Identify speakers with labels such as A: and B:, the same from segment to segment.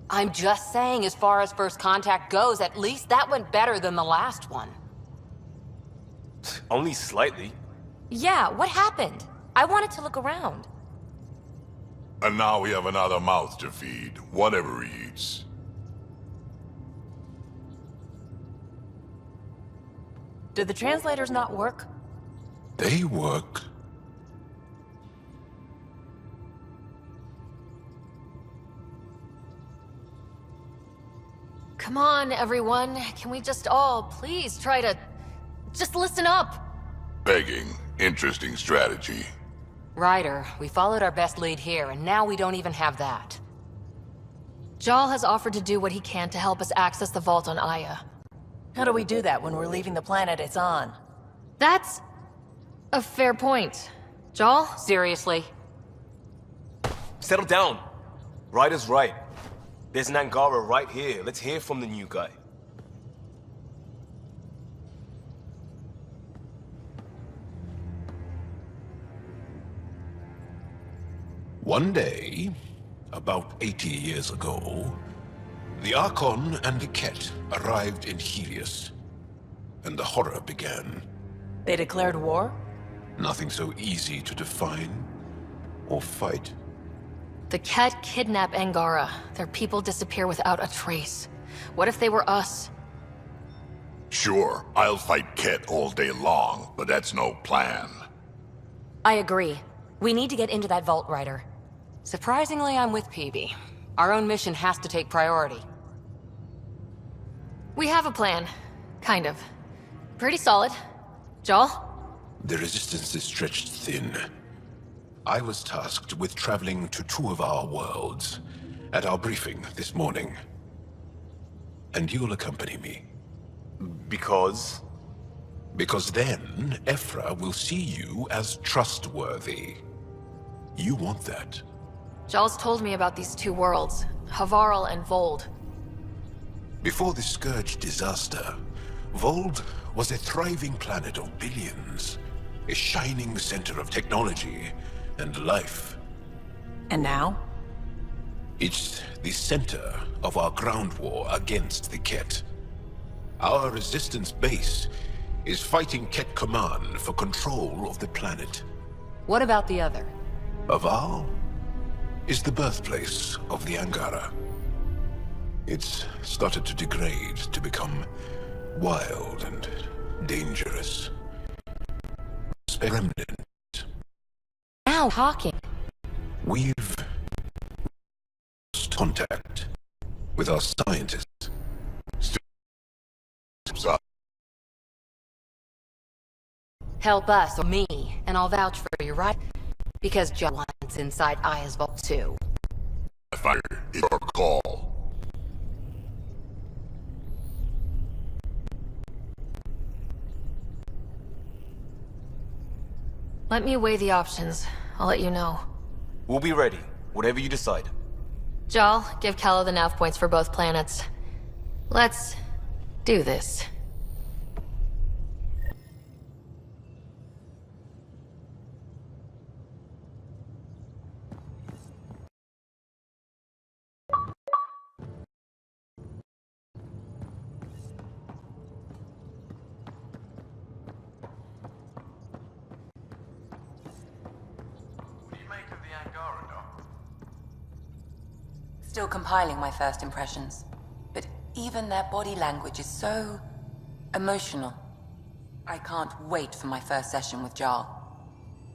A: I'm just saying, as far as first contact goes, at least that went better than the last one.
B: Only slightly.
C: Yeah, what happened? I wanted to look around.
D: And now we have another mouth to feed, whatever he eats.
C: Did the translators not work?
D: They work.
C: Come on, everyone. Can we just all please try to... just listen up?
D: Begging. Interesting strategy.
A: Ryder, we followed our best lead here, and now we don't even have that.
C: Jaal has offered to do what he can to help us access the vault on Aya.
E: How do we do that when we're leaving the planet it's on?
C: That's... a fair point. Jaal?
A: Seriously?
B: Settle down. Ryder's right. There's an Angara right here. Let's hear from the new guy.
D: One day, about 80 years ago, the Archon and the Ket arrived in Helios, and the horror began.
E: They declared war?
D: Nothing so easy to define or fight.
C: The Ket kidnap Angara. Their people disappear without a trace. What if they were us?
D: Sure, I'll fight Ket all day long, but that's no plan.
A: I agree. We need to get into that vault, Ryder. Surprisingly, I'm with PB. Our own mission has to take priority.
C: We have a plan. Kind of. Pretty solid. Jaal?
D: The resistance is stretched thin. I was tasked with traveling to two of our worlds at our briefing this morning. And you'll accompany me.
B: Because?
D: Because then, Ephra will see you as trustworthy. You want that.
C: Jaal's told me about these two worlds, Havarl and Vold.
D: Before the Scourge disaster, Vold was a thriving planet of billions. A shining center of technology and life.
E: And now?
D: It's the center of our ground war against the Ket. Our resistance base is fighting Ket Command for control of the planet.
A: What about the other?
D: Havarl is the birthplace of the Angara. It's started to degrade, to become wild and dangerous. A remnant.
C: Now talking.
D: We've lost contact with our scientists.
A: Help us, or me, and I'll vouch for you, right? Because Jaal wants inside Aya's vault too.
D: Fire is your call.
C: Let me weigh the options. I'll let you know.
B: We'll be ready, whatever you decide.
C: Jaal, give Kallo the nav points for both planets. Let's do this.
F: Still compiling my first impressions, but even their body language is so emotional. I can't wait for my first session with Jaal.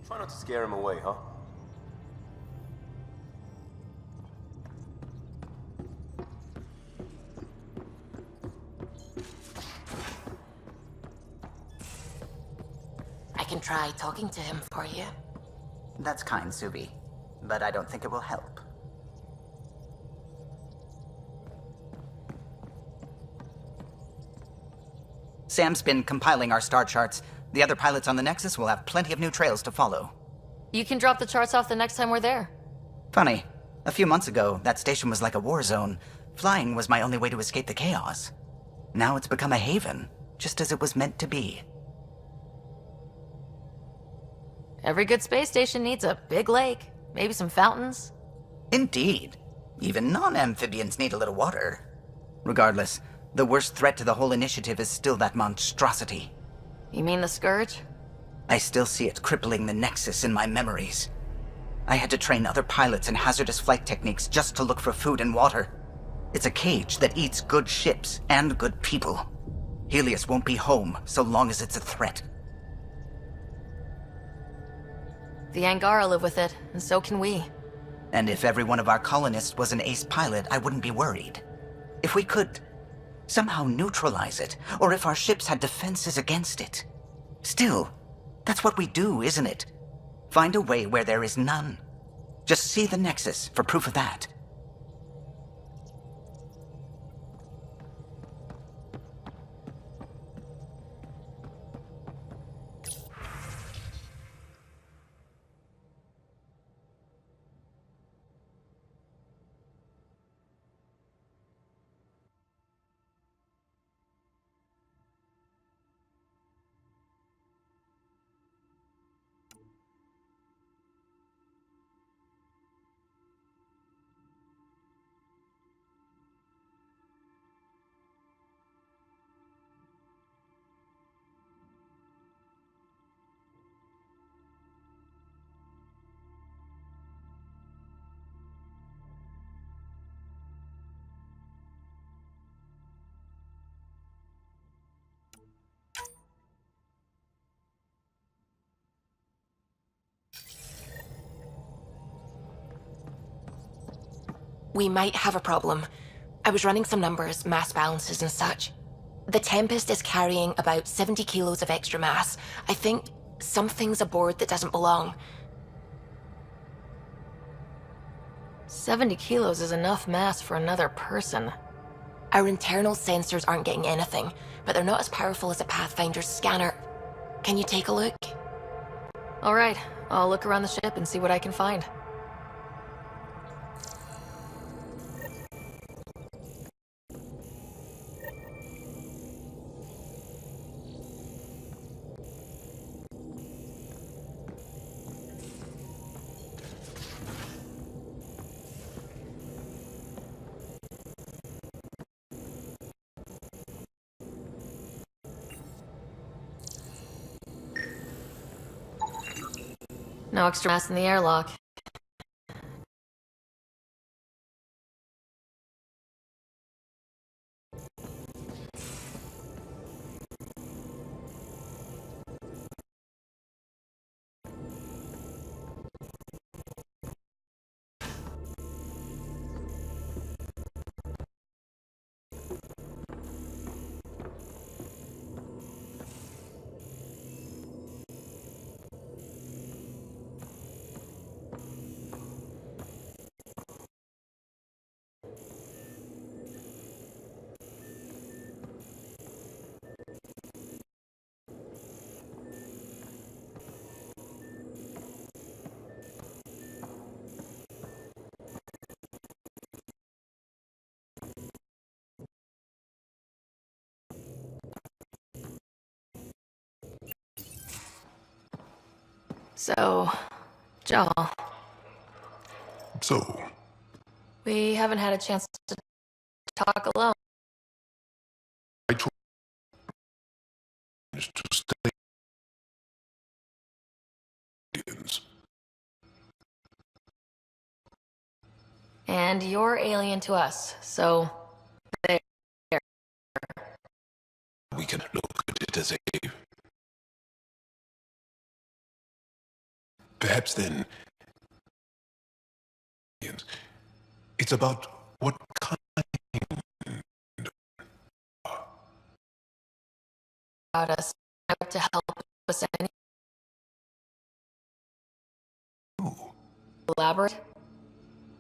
B: Try not to scare him away, huh?
F: I can try talking to him for you.
G: That's kind, Suvi, but I don't think it will help. Sam's been compiling our star charts. The other pilots on the Nexus will have plenty of new trails to follow.
C: You can drop the charts off the next time we're there.
G: Funny, a few months ago, that station was like a war zone. Flying was my only way to escape the chaos. Now it's become a haven, just as it was meant to be.
C: Every good space station needs a big lake, maybe some fountains.
G: Indeed. Even non-amphibians need a little water. Regardless, the worst threat to the whole initiative is still that monstrosity.
C: You mean the Scourge?
G: I still see it crippling the Nexus in my memories. I had to train other pilots in hazardous flight techniques just to look for food and water. It's a cage that eats good ships and good people. Helios won't be home so long as it's a threat.
C: The Angara live with it, and so can we.
G: And if every one of our colonists was an ace pilot, I wouldn't be worried. If we could somehow neutralize it, or if our ships had defenses against it. Still, that's what we do, isn't it? Find a way where there is none. Just see the Nexus for proof of that.
A: We might have a problem. I was running some numbers, mass balances and such. The Tempest is carrying about 70 kilos of extra mass. I think something's aboard that doesn't belong.
C: 70 kilos is enough mass for another person.
A: Our internal sensors aren't getting anything, but they're not as powerful as a Pathfinder's scanner. Can you take a look?
C: All right, I'll look around the ship and see what I can find. No extra mass in the airlock. So, Jaal,
D: So,
C: we haven't had a chance to talk alone.
D: I tried to stay.
C: And you're alien to us, so there.
D: We can look at it as a... Perhaps then... It's about what kind
C: About us to help us any
D: of...
C: elaborate.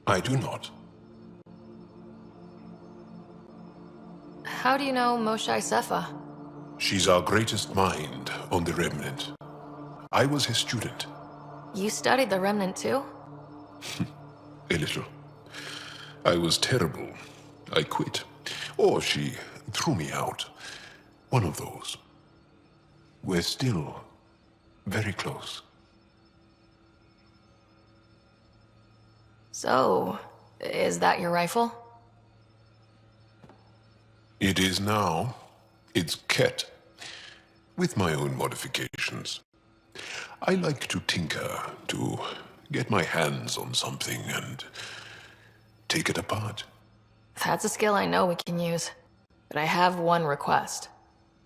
D: I do not.
C: How do you know Moshe Sefa?
D: She's our greatest mind on the Remnant. I was his student.
C: You studied the Remnant too?
D: A little. I was terrible. I quit. Or she threw me out. One of those. We're still very close.
C: So, Is that your rifle?
D: It is now. It's Ket, with my own modifications. I like to tinker, to get my hands on something and take it apart.
C: That's a skill I know we can use. But I have one request.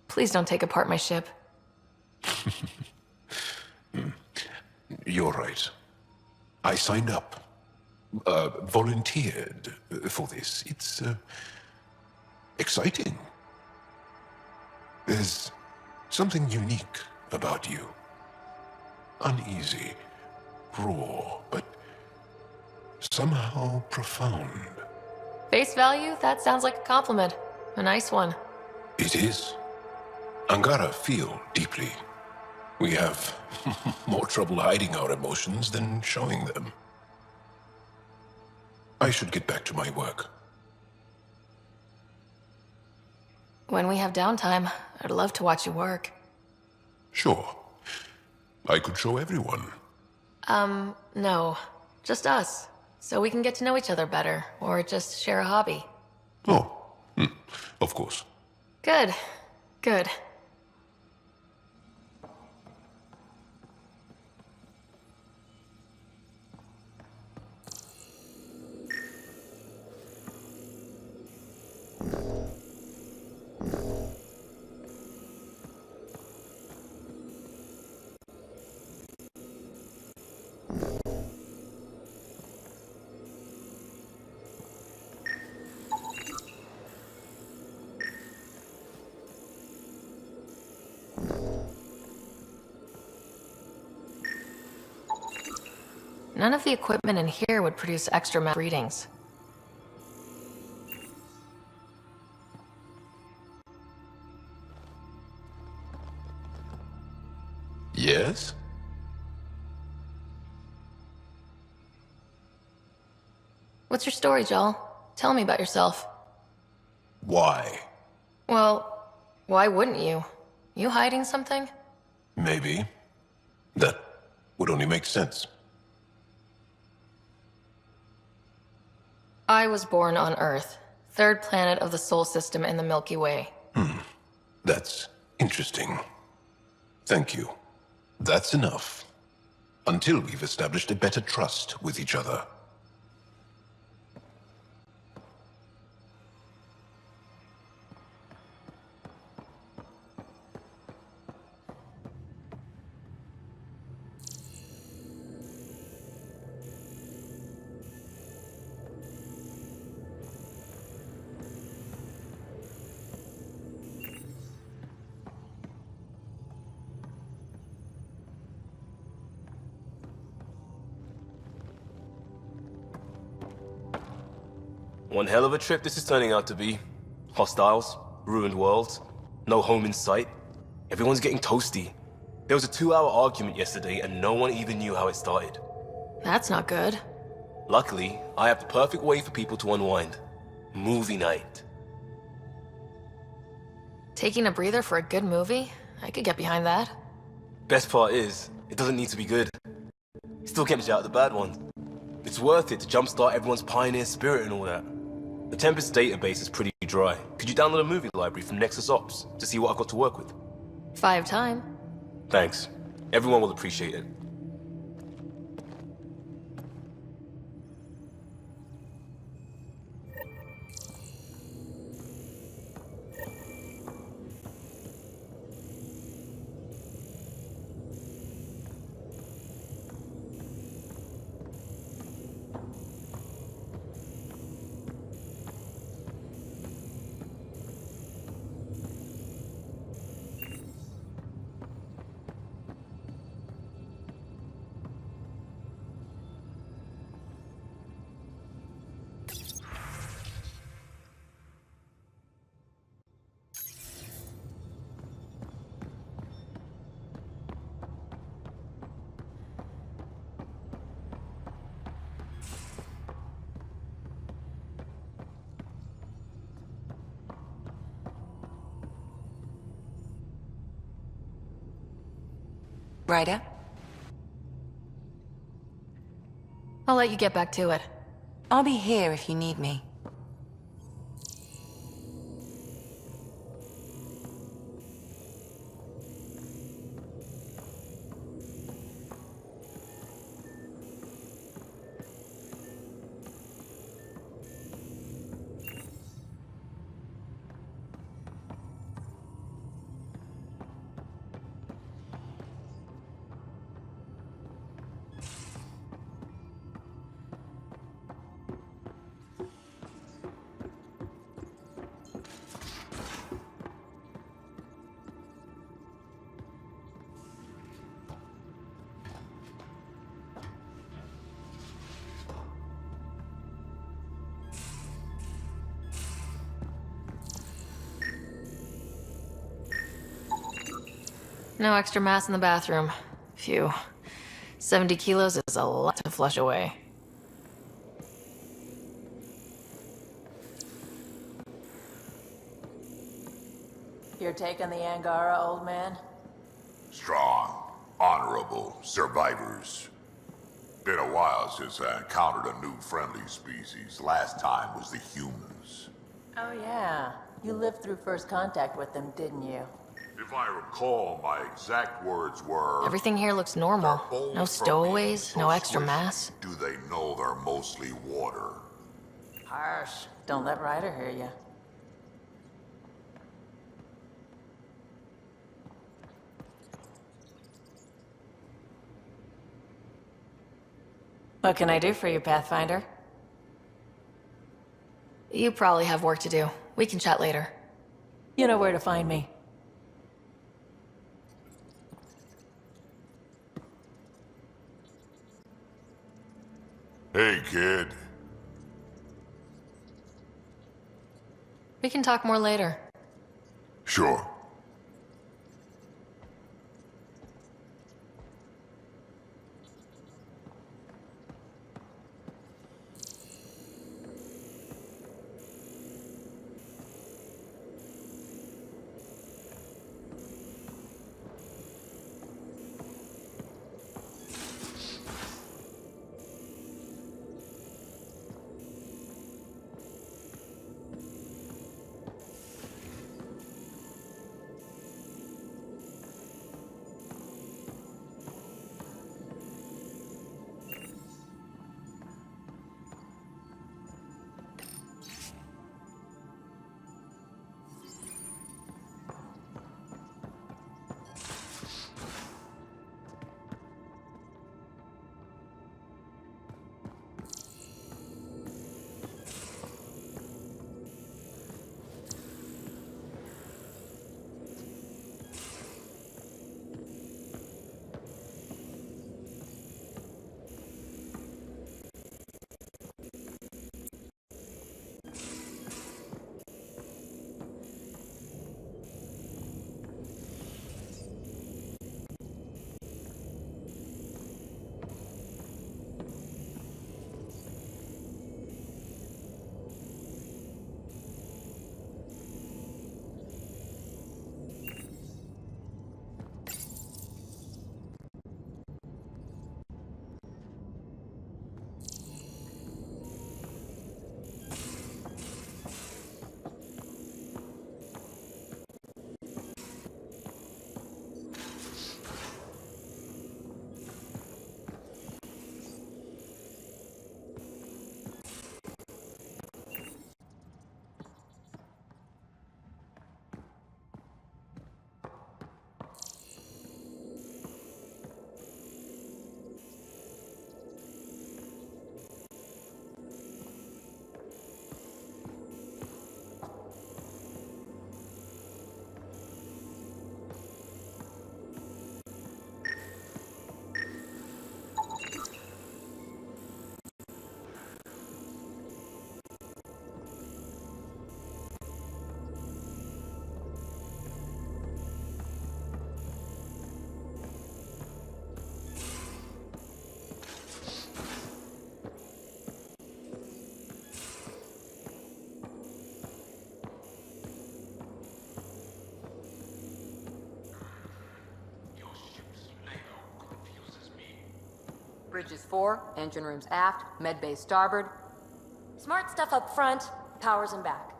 C: Please don't take apart my ship.
D: You're right. I signed up. Volunteered for this. It's exciting. There's something unique about you. Uneasy, raw, but somehow profound.
C: Face value? That sounds like a compliment. A nice one.
D: It is. Angara feel deeply. We have more trouble hiding our emotions than showing them. I should get back to my work.
C: When we have downtime, I'd love to watch you work.
D: Sure. I could show everyone.
C: No. Just us. So we can get to know each other better, or just share a hobby.
D: Oh, of course.
C: Good. Good. None of the equipment in here would produce extra mass readings.
D: Yes?
C: What's your story, Jaal? Tell me about yourself.
D: Why?
C: Well, why wouldn't you? You hiding something?
D: Maybe. That would only make sense.
C: I was born on Earth, third planet of the Sol system in the Milky Way.
D: That's interesting. Thank you. That's enough. Until we've established a better trust with each other.
B: One hell of a trip this is turning out to be. Hostiles, ruined worlds, no home in sight. Everyone's getting toasty. There was a 2-hour argument yesterday and no one even knew how it started.
C: That's not good.
B: Luckily, I have the perfect way for people to unwind. Movie night.
C: Taking a breather for a good movie? I could get behind that.
B: Best part is, it doesn't need to be good. It still gets you out of the bad ones. It's worth it to jumpstart everyone's pioneer spirit and all that. The Tempest database is pretty dry. Could you download a movie library from Nexus Ops to see what I've got to work with?
C: 5 time.
B: Thanks. Everyone will appreciate it.
F: Ryder?
C: I'll let you get back to it.
F: I'll be here if you need me.
C: No extra mass in the bathroom. Phew. 70 kilos is a lot to flush away.
E: Your take on the Angara, old man?
H: Strong, honorable survivors. Been a while since I encountered a new friendly species. Last time was the humans.
E: Oh yeah. You lived through first contact with them, didn't you?
H: If I recall, my exact words were...
C: Everything here looks normal.
H: "They're bold
C: No
H: from
C: stowaways,
H: being
C: no
H: so
C: extra
H: squishy.
C: mass.
H: Do they know they're mostly water?
E: Harsh. Don't let Ryder hear you. What can I do for you, Pathfinder?
C: You probably have work to do. We can chat later.
E: You know where to find me.
H: Hey, kid.
C: We can talk more later.
H: Sure.
F: Bridges 4, engine rooms aft, med bay starboard.
I: Smart stuff up front, powers in back.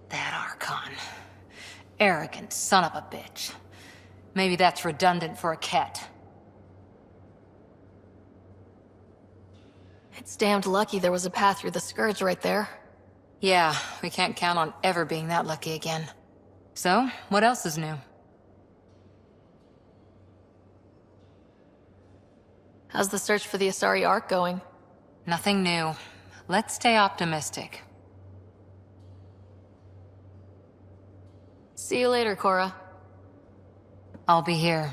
C: That Archon. Arrogant son of a bitch. Maybe that's redundant for a cat.
A: It's damned lucky there was a path through the Scourge right there.
C: Yeah, we can't count on ever being that lucky again. So, what else is new?
A: How's the search for the Asari Ark going?
C: Nothing new. Let's stay optimistic.
A: See you later, Cora.
C: I'll be here.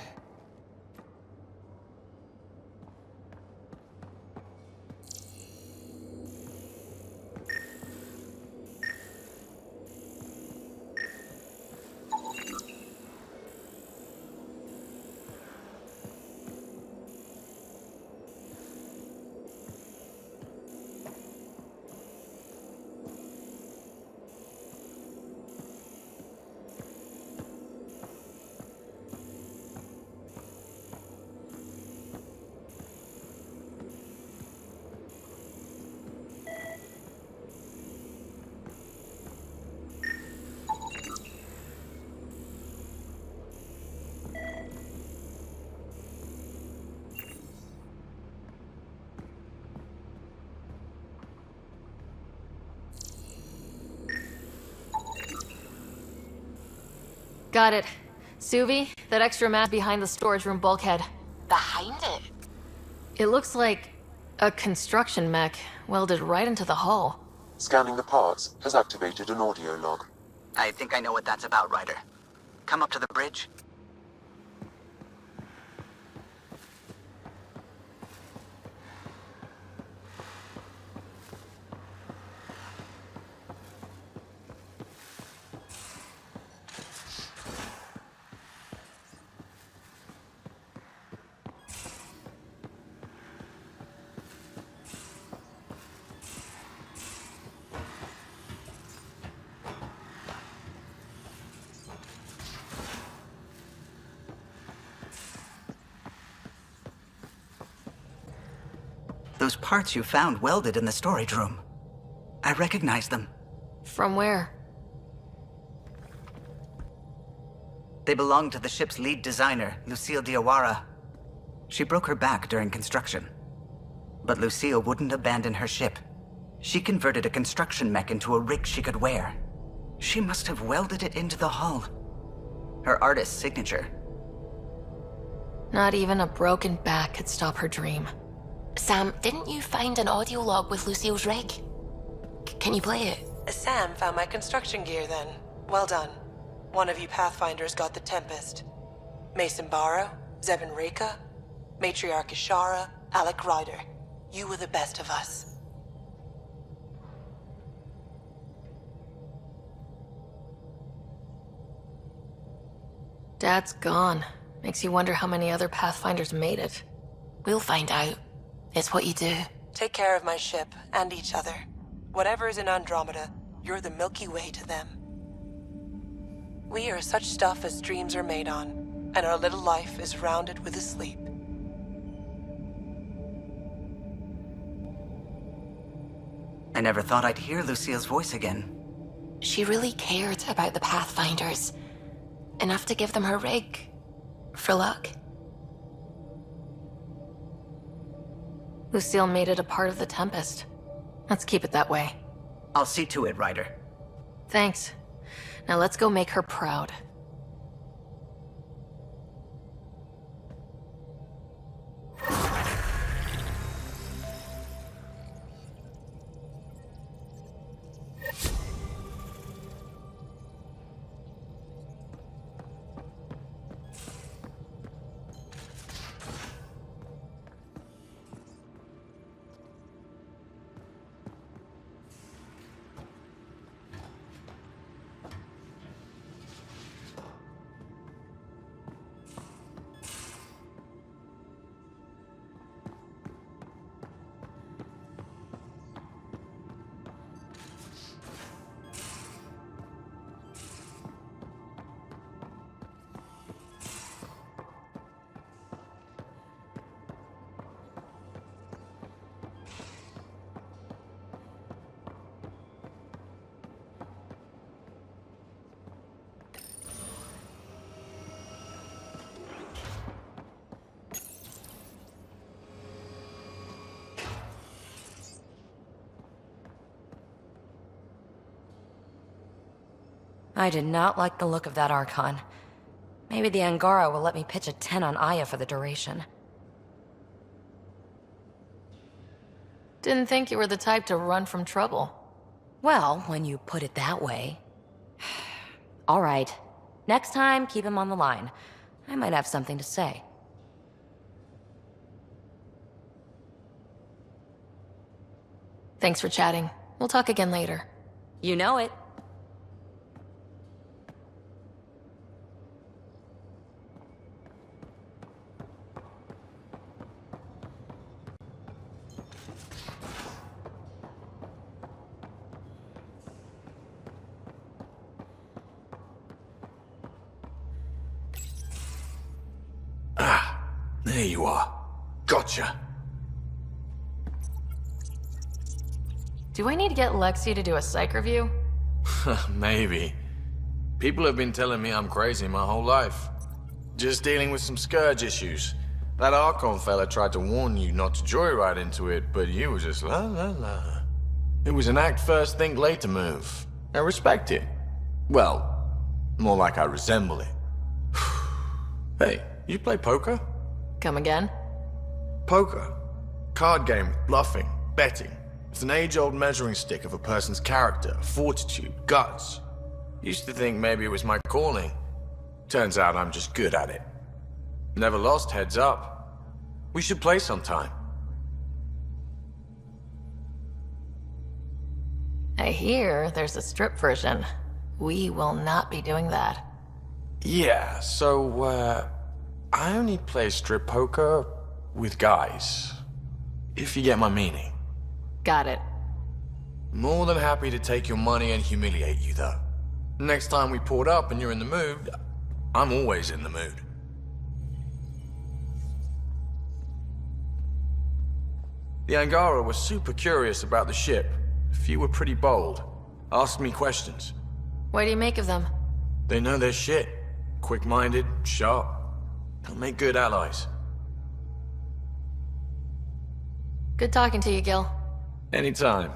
A: Got it. Suvi, that extra mass behind the storage room bulkhead.
F: Behind it?
A: It looks like a construction mech welded right into the hull.
J: Scanning the parts has activated an audio log.
G: I think I know what that's about, Ryder. Come up to the bridge. Those parts you found welded in the storage room. I recognize them.
A: From where?
G: They belong to the ship's lead designer, Lucille Diawara. She broke her back during construction. But Lucille wouldn't abandon her ship. She converted a construction mech into a rig she could wear. She must have welded it into the hull. Her artist's signature.
A: Not even a broken back could stop her dream.
F: Sam, didn't you find an audio log with Lucille's rig? Can you play it?
K: Sam found my construction gear then. Well done. One of you Pathfinders got the Tempest. Mason Barrow, Zevin Reka, Matriarch Ishara, Alec Ryder. You were the best of us.
A: Dad's gone. Makes you wonder how many other Pathfinders made it.
F: We'll find out. It's what you do.
K: Take care of my ship and each other. Whatever is in Andromeda, you're the Milky Way to them. We are such stuff as dreams are made on, and our little life is rounded with a sleep.
G: I never thought I'd hear Lucille's voice again.
F: She really cared about the Pathfinders. Enough to give them her rig. For luck.
A: Lucille made it a part of the Tempest. Let's keep it that way.
G: I'll see to it, Ryder.
A: Thanks. Now let's go make her proud.
I: I did not like the look of that Archon. Maybe the Angara will let me pitch a 10 on Aya for the duration.
C: Didn't think you were the type to run from trouble.
I: Well, when you put it that way. All right. Next time, keep him on the line. I might have something to say.
C: Thanks for chatting. We'll talk again later.
I: You know it.
L: There you are. Gotcha.
C: Do I need to get Lexi to do a psych review?
L: Maybe. People have been telling me I'm crazy my whole life. Just dealing with some scourge issues. That Archon fella tried to warn you not to joyride into it, but you were just la la la. It was an act first, think later move. I respect it. Well, more like I resemble it. Hey, you play poker?
C: Come again?
L: Poker. Card game with bluffing, betting. It's an age-old measuring stick of a person's character, fortitude, guts. Used to think maybe it was my calling. Turns out I'm just good at it. Never lost heads up. We should play sometime.
C: I hear there's a strip version. We will not be doing that.
L: Yeah, so, I only play strip poker with guys. If you get my meaning.
C: Got it.
L: More than happy to take your money and humiliate you, though. Next time we port up and you're in the mood, I'm always in the mood. The Angara was super curious about the ship. A few were pretty bold. Asked me questions.
C: What do you make of them?
L: They know their shit. Quick-minded, sharp. They'll make good allies.
C: Good talking to you, Gil.
L: Anytime.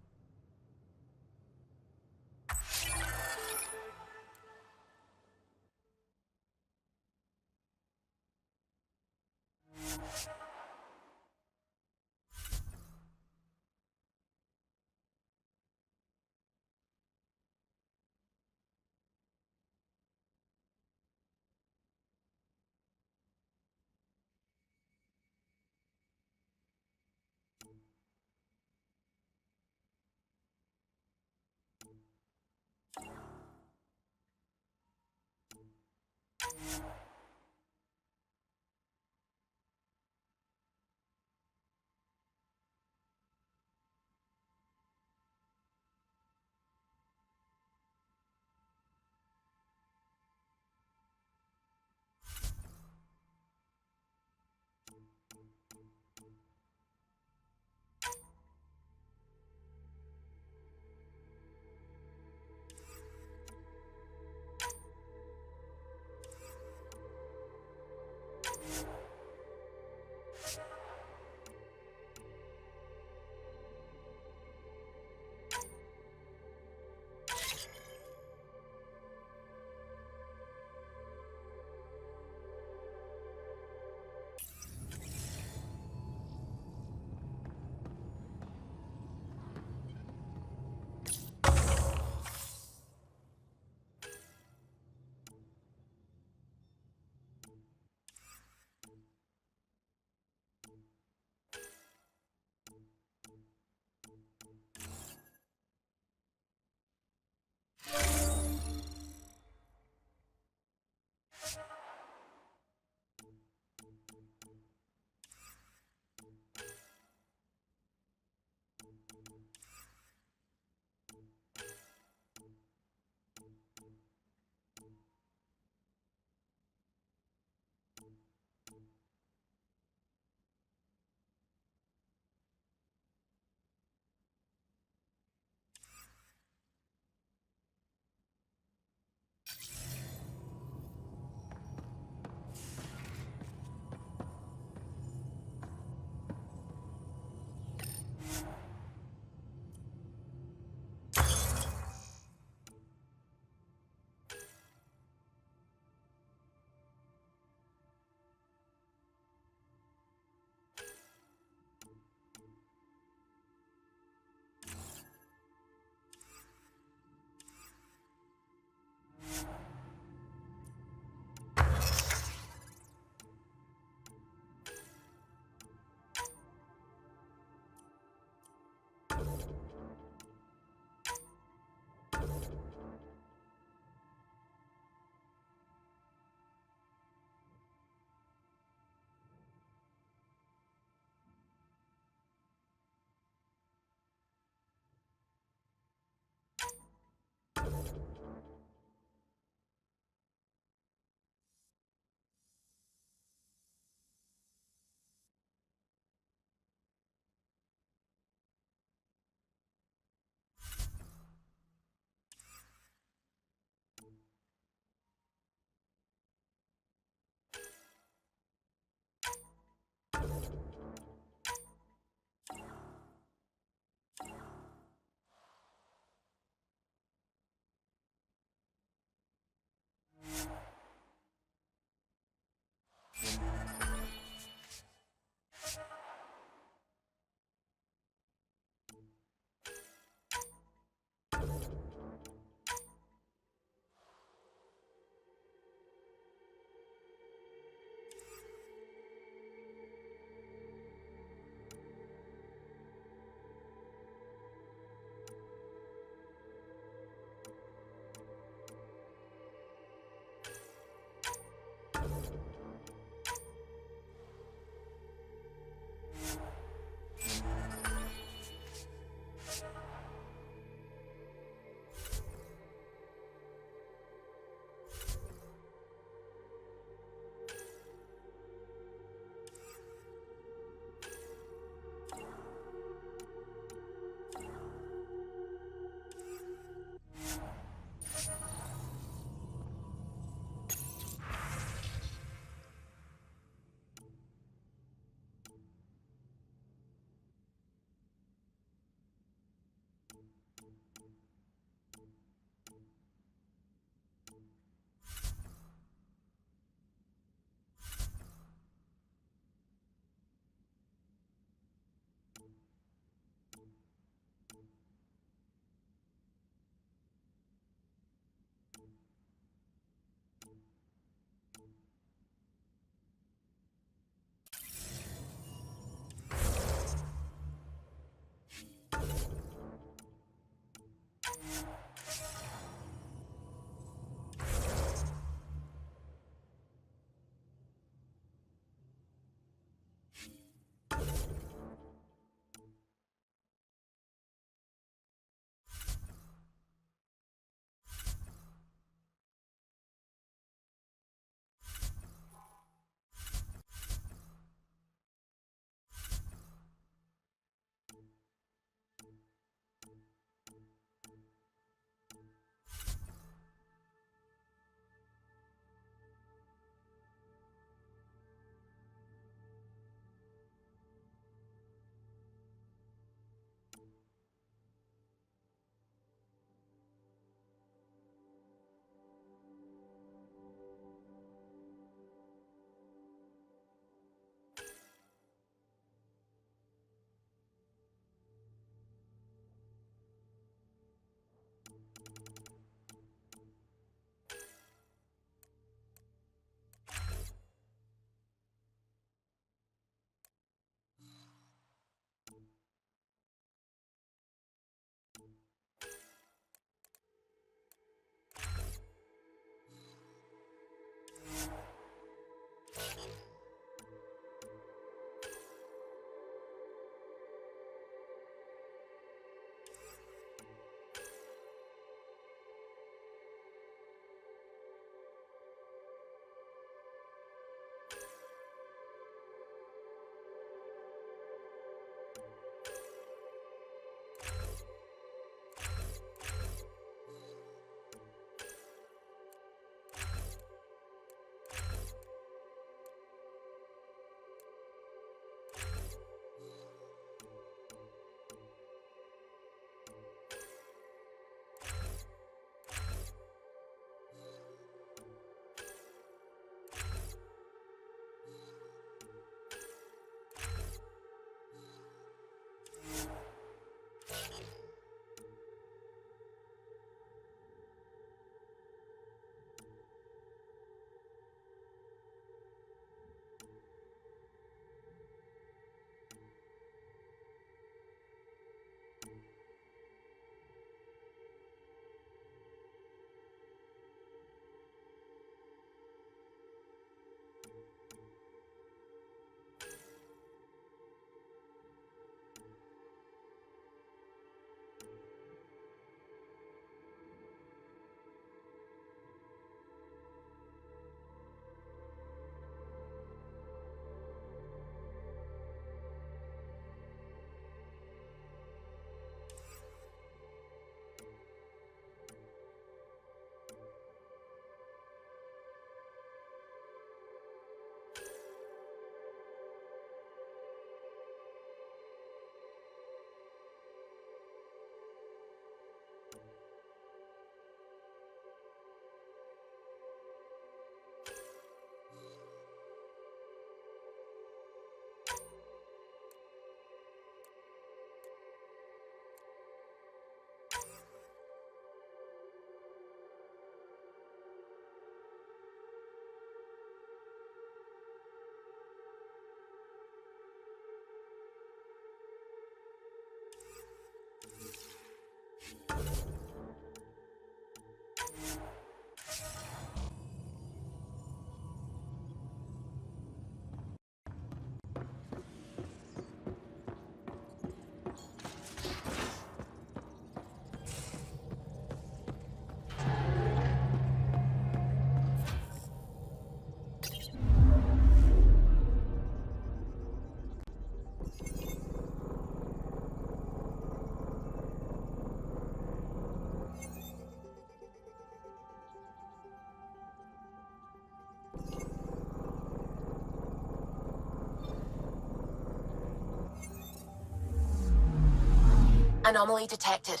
A: Anomaly detected.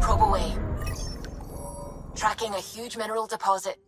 A: Probe away. Tracking a huge mineral deposit.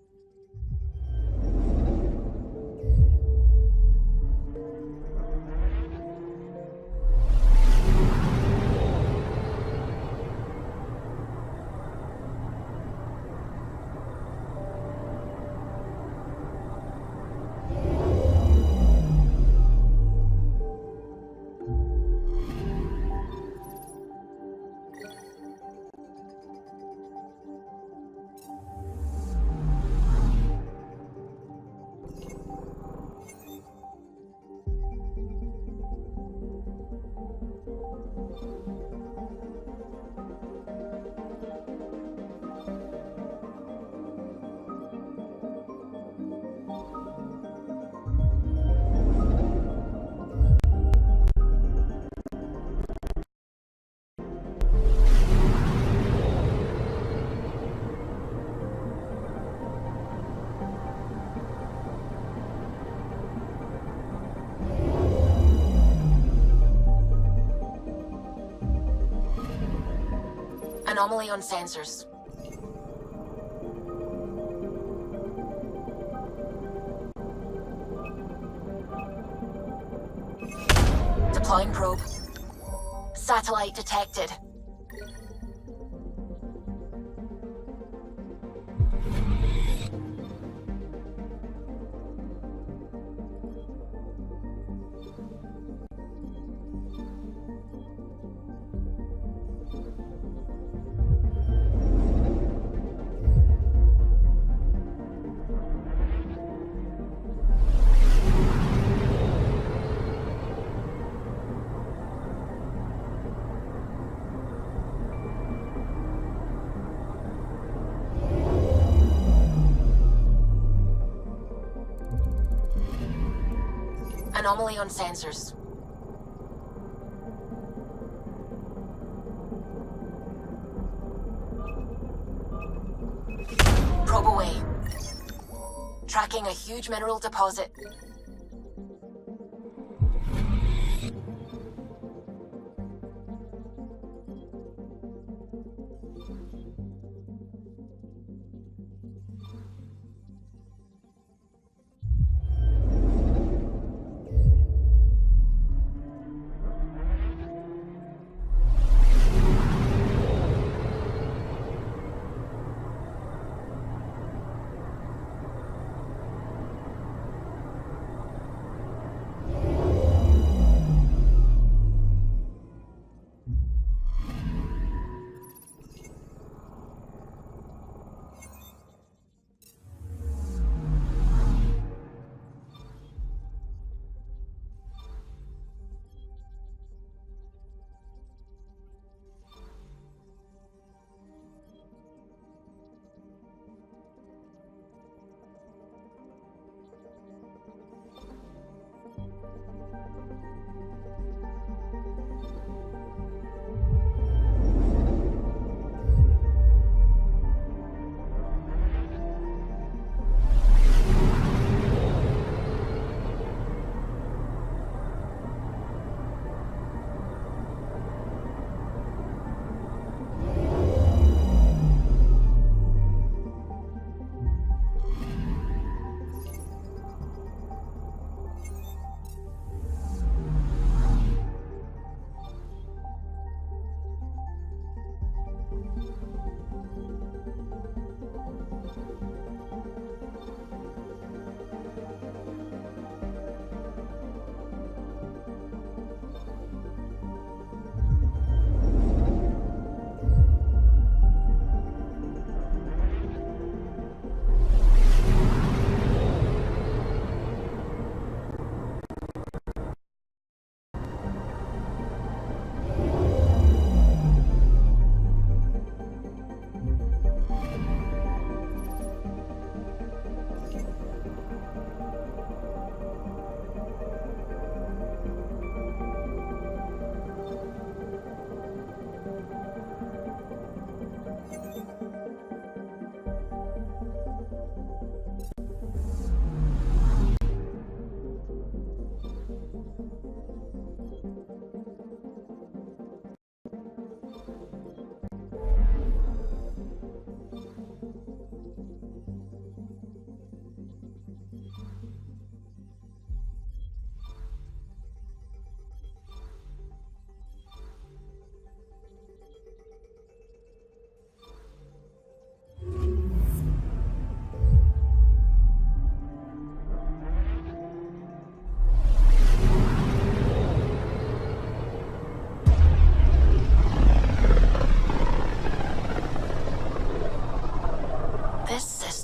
A: Anomaly on sensors. Deploying probe. Satellite detected. Anomaly on sensors. Probe away. Tracking a huge mineral deposit.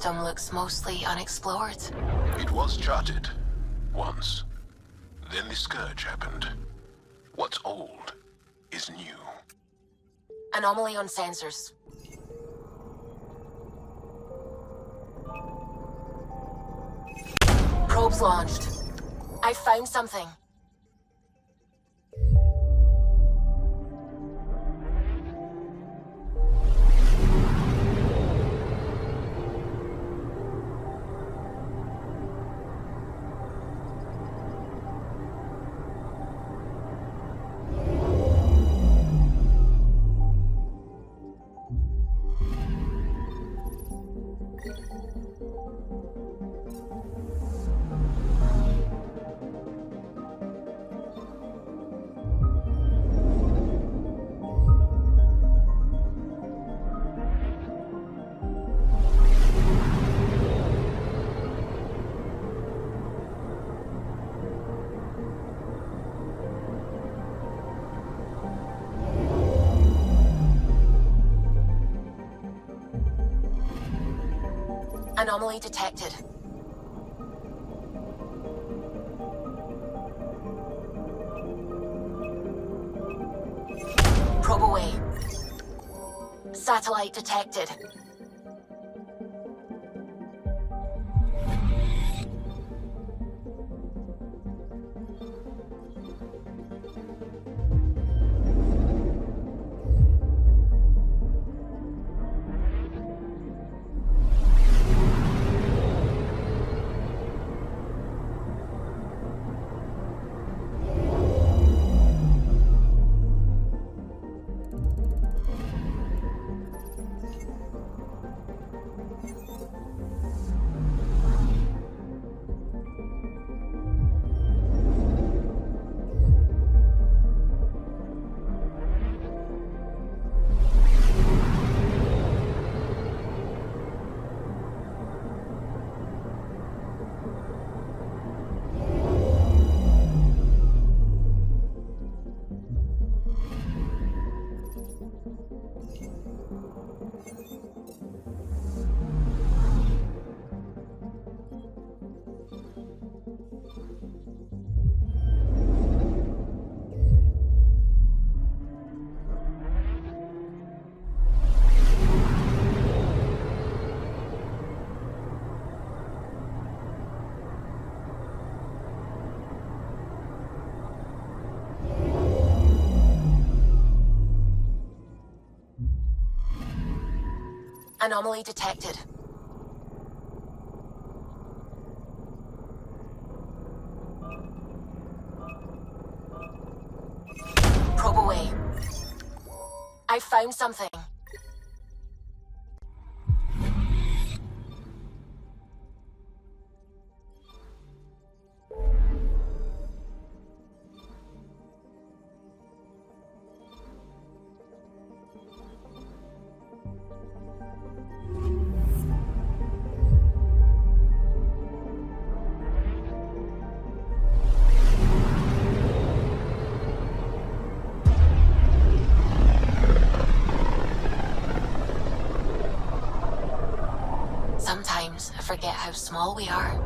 A: system looks mostly unexplored.
D: It was charted. Once. Then the Scourge happened. What's old is new.
A: Anomaly on sensors. Probes launched. I found something. Anomaly detected. Probe away. Satellite detected. Anomaly detected. Probe away. I found something. Sometimes I forget how small we are.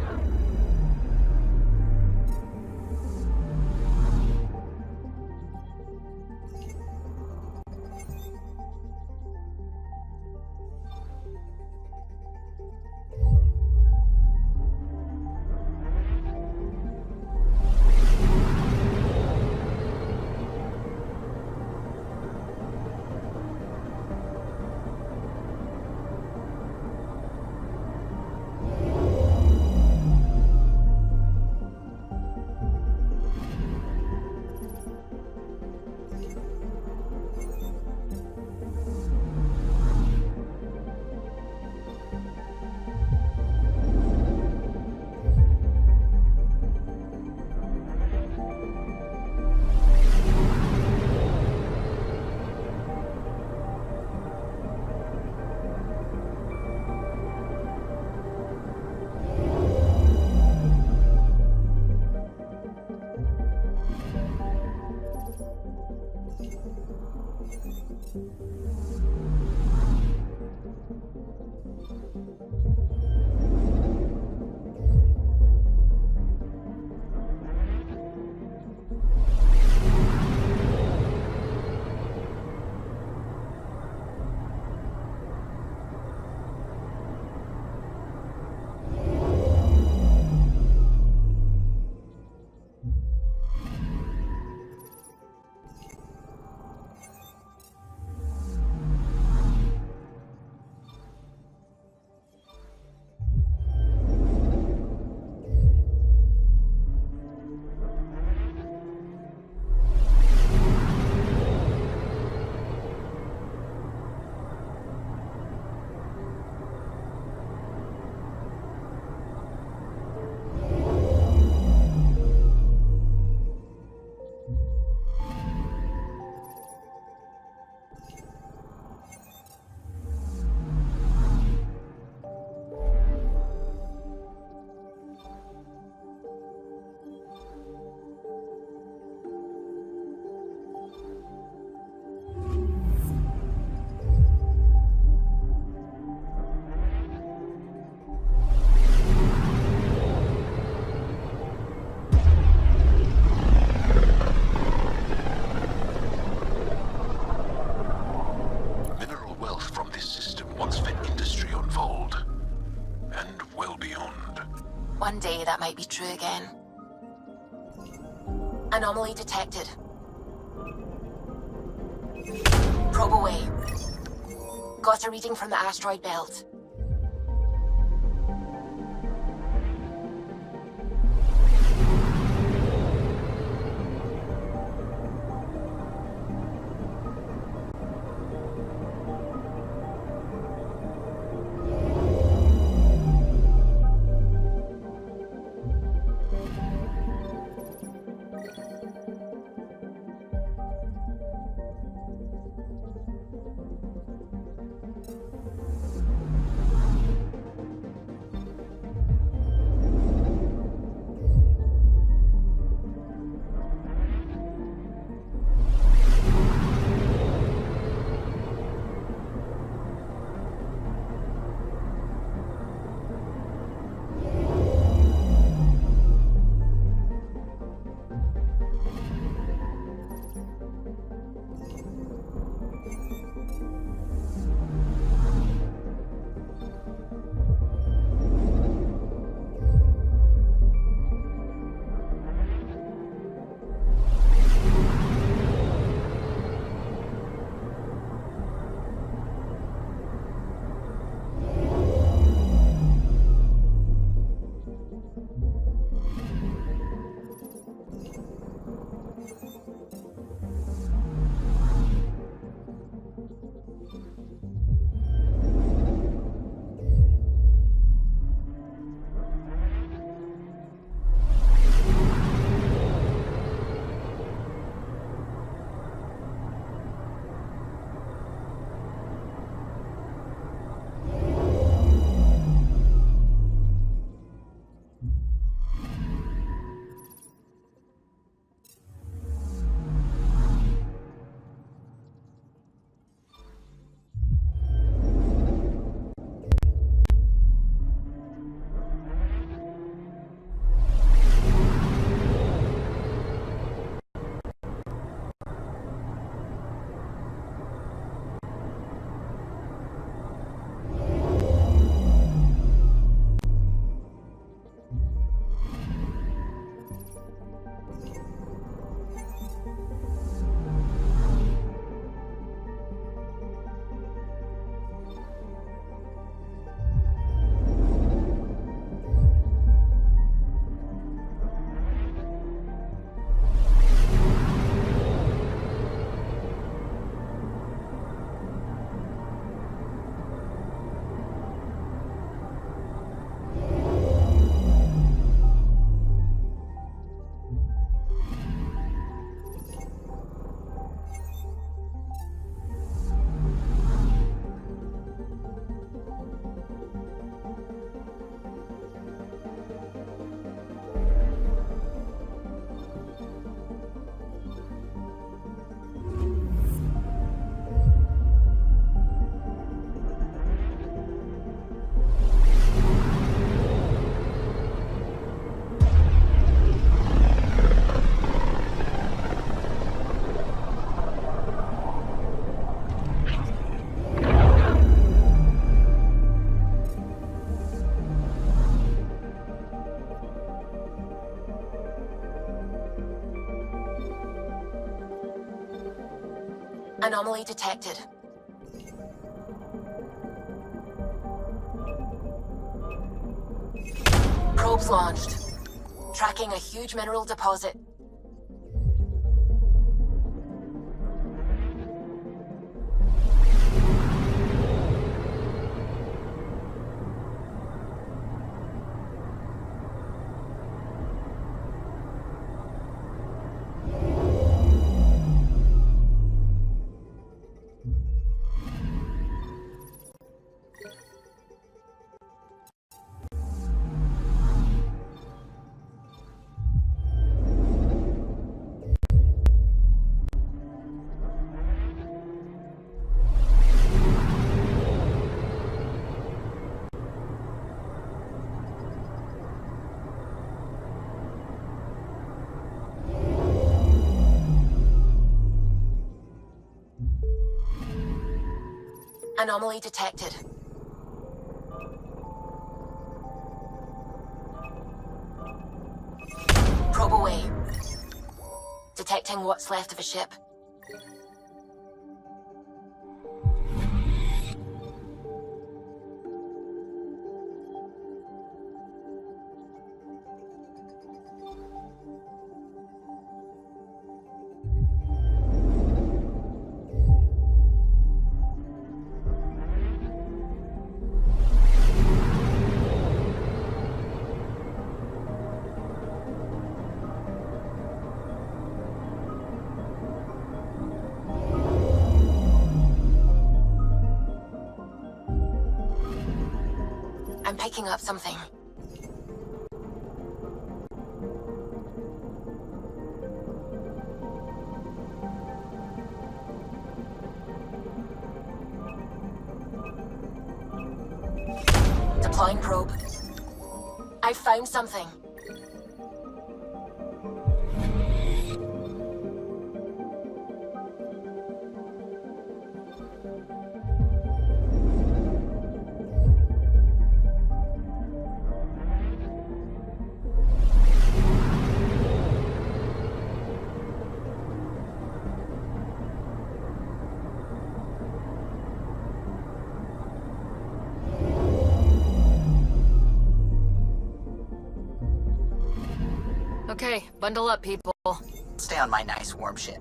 A: One day that might be true again. Anomaly detected. Probe away. Got a reading from the asteroid belt. Anomaly detected. Probes launched. Tracking a huge mineral deposit. Anomaly detected. away. Detecting what's left of a ship. I'm picking up something. Deploying probe. I found something.
C: Okay, bundle up, people.
G: Stay on my nice warm ship.